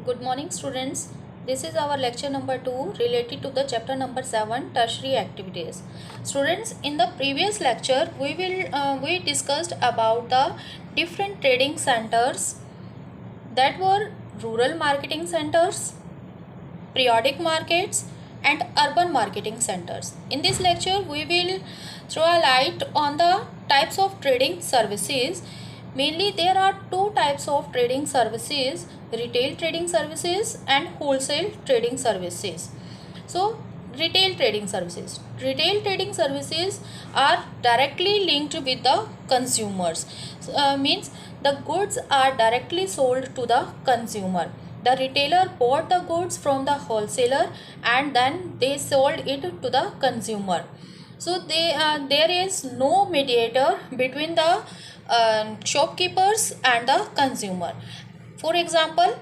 Good morning, students. This is our lecture number 2 related to the chapter number 7 tertiary activities. Students, in the previous lecture we discussed about the different trading centers that were rural marketing centers, periodic markets and urban marketing centers. In this lecture we will throw a light on the types of trading services. Mainly there are two types of trading services: retail trading services and wholesale trading services. So retail trading services are directly linked with the consumers. Means the goods are directly sold to the consumer. The retailer bought the goods from the wholesaler and then they sold it to the consumer. So there is no mediator between the shopkeepers and the consumer. For example,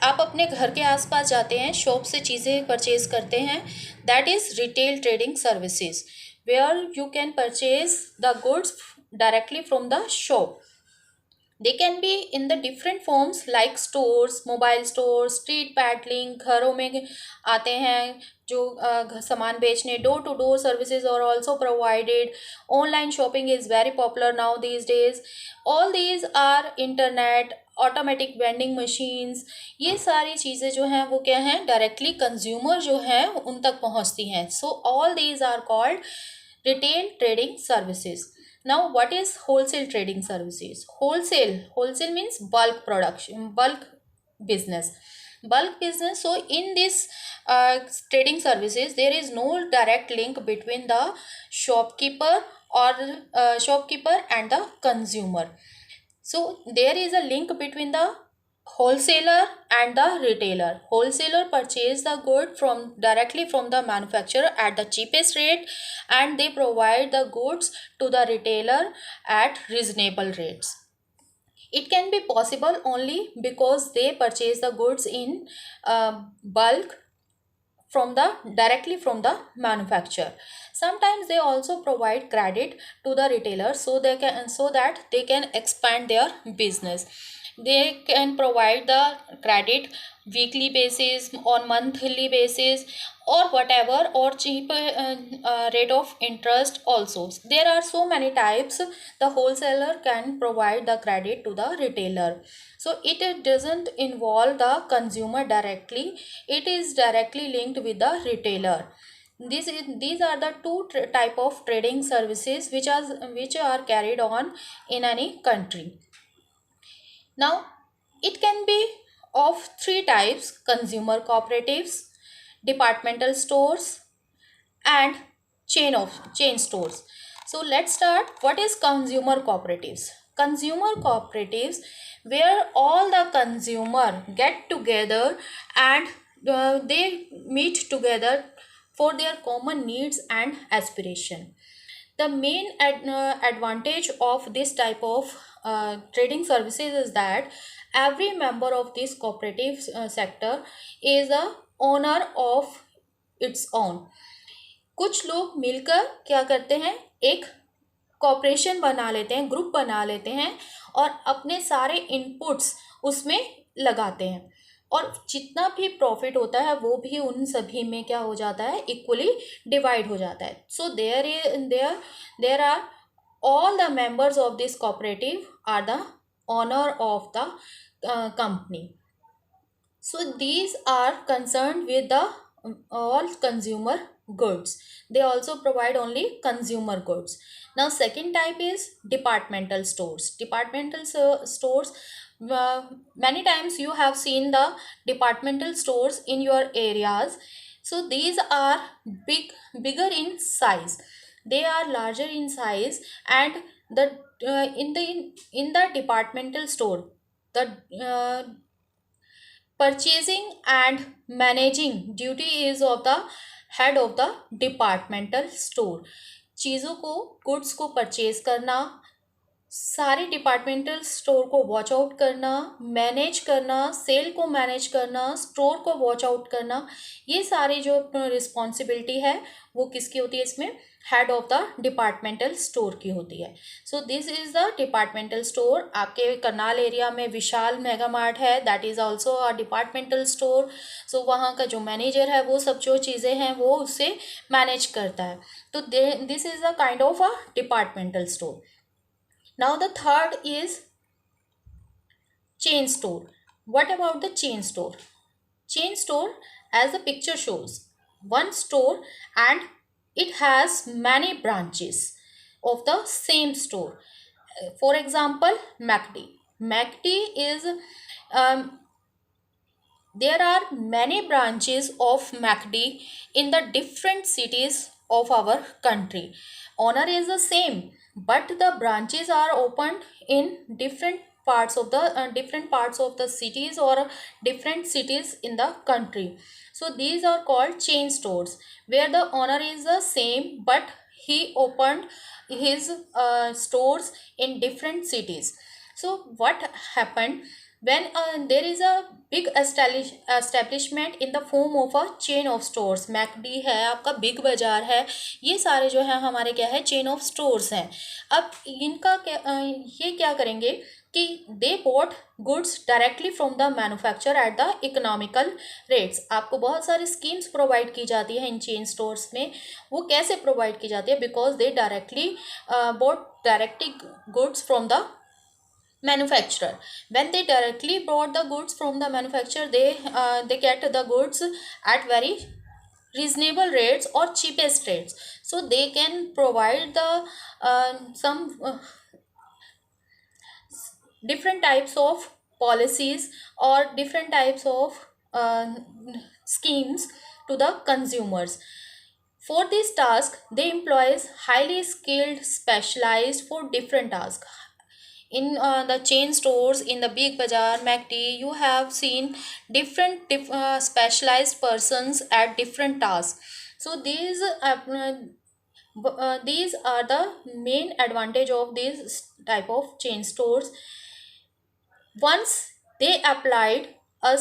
आप अपने घर के आसपास जाते हैं, shop से चीज़ें purchase करते हैं, that is retail trading services where you can purchase the goods directly from the shop. They can be in the different forms like stores, mobile store, street peddling, घरों में आते हैं जो सामान बेचने. Door to door services are also provided. Online shopping is very popular now these days. All these are internet, automatic vending machines, ये सारी चीज़ें जो हैं वो क्या हैं, डायरेक्टली कंज्यूमर जो हैं उन तक पहुंचती हैं. So all these are called retail trading services. Now what is wholesale trading services? Wholesale means bulk production, bulk business. So in this trading services there is no direct link between the shopkeeper or shopkeeper and the consumer. So there is a link between the wholesaler and the retailer. Wholesaler purchase the good from directly from the manufacturer at the cheapest rate and they provide the goods to the retailer at reasonable rates. It can be possible only because they purchase the goods in bulk from the directly from the manufacturer. Sometimes they also provide credit to the retailer so that they can expand their business. They can provide the credit weekly basis, on monthly basis, or whatever, or cheap rate of interest also. There are so many types. The wholesaler can provide the credit to the retailer. So it doesn't involve the consumer directly. It is directly linked with the retailer. These are the two type of trading services which are carried on in any country. Now, it can be of three types: consumer cooperatives, departmental stores, and chain stores. So let's start. What is consumer cooperatives? Consumer cooperatives where all the consumer get together and they meet together for their common needs and aspiration. The main advantage of this type of trading services is that every member of this cooperative sector is a owner of its own. कुछ लोग मिलकर क्या करते हैं, एक corporation बना लेते हैं, ग्रुप बना लेते हैं और अपने सारे इनपुट्स उसमें लगाते हैं और जितना भी प्रॉफिट होता है वो भी उन सभी में क्या हो जाता है, इक्वली डिवाइड हो जाता है. So there are all the members of this cooperative are the owner of the company. So these are concerned with the all consumer goods. They also provide only consumer goods. Now second type is departmental stores. Stores, many times you have seen the departmental stores in your areas. So these are bigger in size. They are larger in size and the in the departmental store, the purchasing and managing duty is of the head of the departmental store. चीज़ों को, goods को purchase करना, सारे departmental store को watch out करना, manage करना, cell को manage करना, स्टोर को वॉच आउट करना, ये सारी जो रिस्पॉन्सिबिलिटी है वो किसकी होती है? इसमें head of the departmental store की होती है। So this is the departmental store. आपके करनाल एरिया में विशाल मेगा मार्ट है, that is also a departmental store. सो वहाँ का जो मैनेजर है वो सब जो चीज़ें हैं वो उससे मैनेज करता है। तो this is the kind of a departmental store. Now the third is chain store. What about the chain store? Chain store, as the picture shows, one store and it has many branches of the same store. For example, MACD. MACD is um, there are many branches of MACD in the different cities of our country. Owner is the same, but the branches are opened in different parts of the cities or different cities in the country. So these are called chain stores, where the owner is the same, but he opened his stores in different cities. So what happened when there is a big establishment in the form of a chain of stores? McD है, आपका big बाजार है, ये सारे जो है हमारे क्या है? चेन ऑफ स्टोर्स हैं। अब इनका ये क्या करेंगे कि they both goods directly from the manufacture at the economical rates. आपको बहुत सारी स्कीम्स प्रोवाइड की जाती है इन चेन स्टोर्स में। वो कैसे प्रोवाइड की जाती है? Because they directly boat directly goods from the manufacturer. When they directly bought the goods from the manufacturer, they get the goods at very reasonable rates or cheapest rates, so they can provide the some different types of policies or different types of schemes to the consumers. For this task, they employs highly skilled specialized for different tasks. In the chain stores, in the big bazaar, MACD, you have seen different specialized persons at different tasks. So these are the main advantage of these type of chain stores. Once they applied a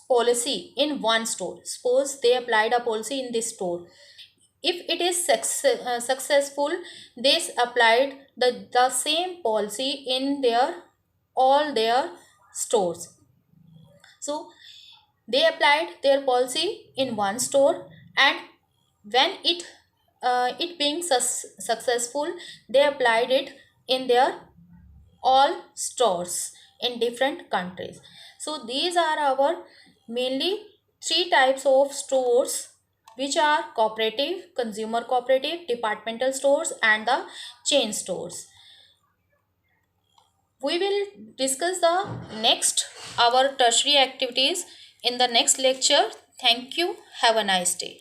policy in one store, suppose they applied a policy in this store, if it is successful, they applied the same policy in all their stores. So they applied their policy in one store, and when it being successful, they applied it in their all stores in different countries. So these are our mainly three types of stores, which are cooperative, consumer cooperative, departmental stores, and the chain stores. We will discuss the next our tertiary activities in the next lecture. Thank you. Have a nice day.